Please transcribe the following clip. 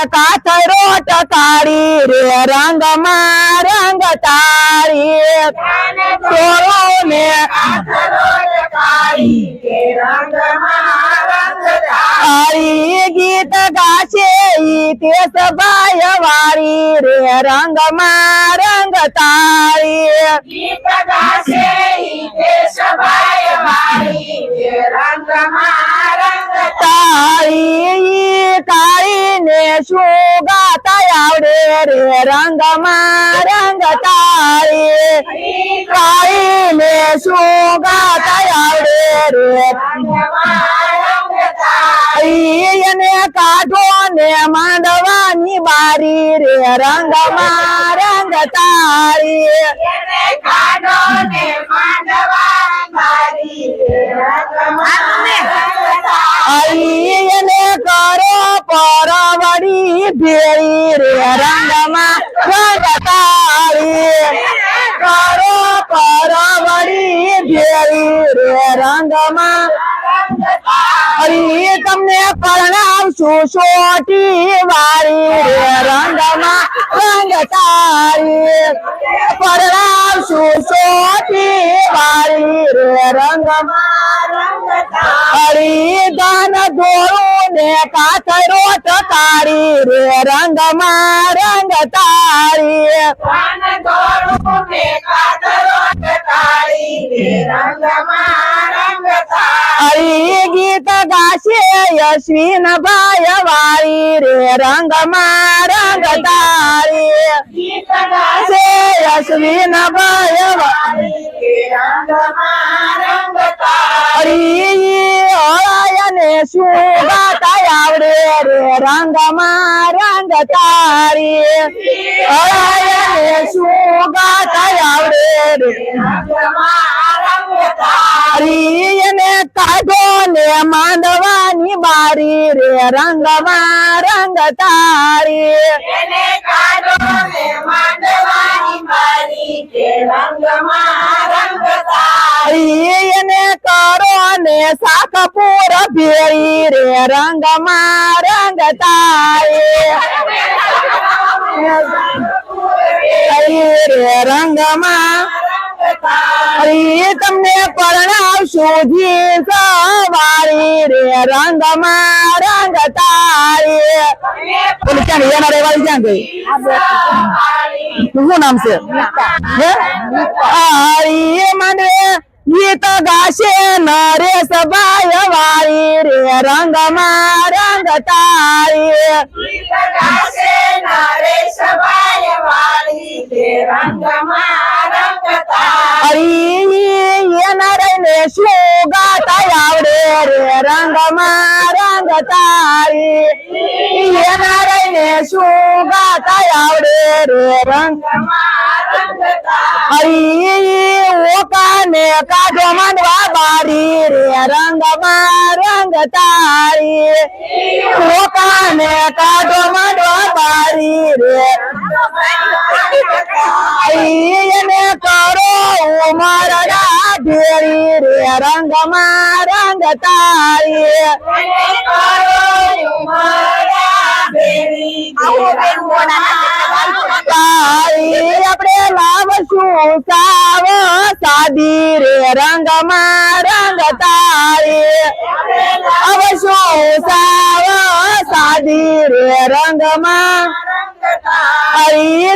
કાથરો ટકાળી રે રંગમાં રંગ તાળી તોરો ને હરી ગીત ગાશે તે સભાય વાળી રે રંગમાં રંગ તાળી ગીત ગાશે તે સભાય વાળી રે રંગમાં રંગ તાળી કાળી ને શું ગાતા આવડે રે રંગમાં રંગ તાળી કાળી ને શું ગાતા આવડે રે એને કાઢો ને માંડવાની બારી રે રંગમાં રંગ તાળી કાઢો ને માંડવાની બારી રે રંગમાં એને કરો પરવડી ભેળી રે રંગમાં રંગ તાળી કરો પરવડી ભેળી રે રંગમાં હરી તમને પરણાવશું સોટી વાળી રે રંગમાં રંગ તાળી પરણાવશું સોટી વાળી રે રંગમાં હરી ધન દોરું ને કાથરો ટકાળી રે રંગમાં રંગ તાળી હરી ગીત ગાશે યશ્વિન ભાઈ વાળી રે રંગમાં રંગ તાળી ગીત ગાશે યશ્વિન ભાઈ વાળી હરી હળાયને શું ગાતા આવડે રે રંગમાં રંગ તાળી હળાયને શું ગાતા આવડે રે હરી એને કાઢો ને માંડવાની બારી રે રંગમાં રંગ તાળી એને કરો ને સાકપુર ભેળી રે રંગમાં રંગ તાળી રે રંગમાં હરી તમને પરણાવશું જી સવાળી રે રંગમાં રંગ તાળી બોલે ક્યાં ગઈ એના રેવાળી ક્યાં ગઈ શું નામ છે હરી મને ગીત ગાશે નરેશ ભાઈ વાળી રે રંગમાં રંગ તાળી હરી એના રહીને શું ગાતા આવડે રે રંગમાં રંગ તાળી એના રહીને શું ગાતા આવડે રે રંગ હરી ઓકાને કાઢો માંડવા બારી રે રંગમાં રંગ તાળી ઓકાને કાઢો માંડવા બારી રે એને કરો ઉમરડા ભેળી રે રંગમાં રંગ તાળી તાળી આપણે લાવશું સાવ સાદી રે રંગમાં રંગ તાળી આવશું સાવ સાદી રે રંગમાં હરી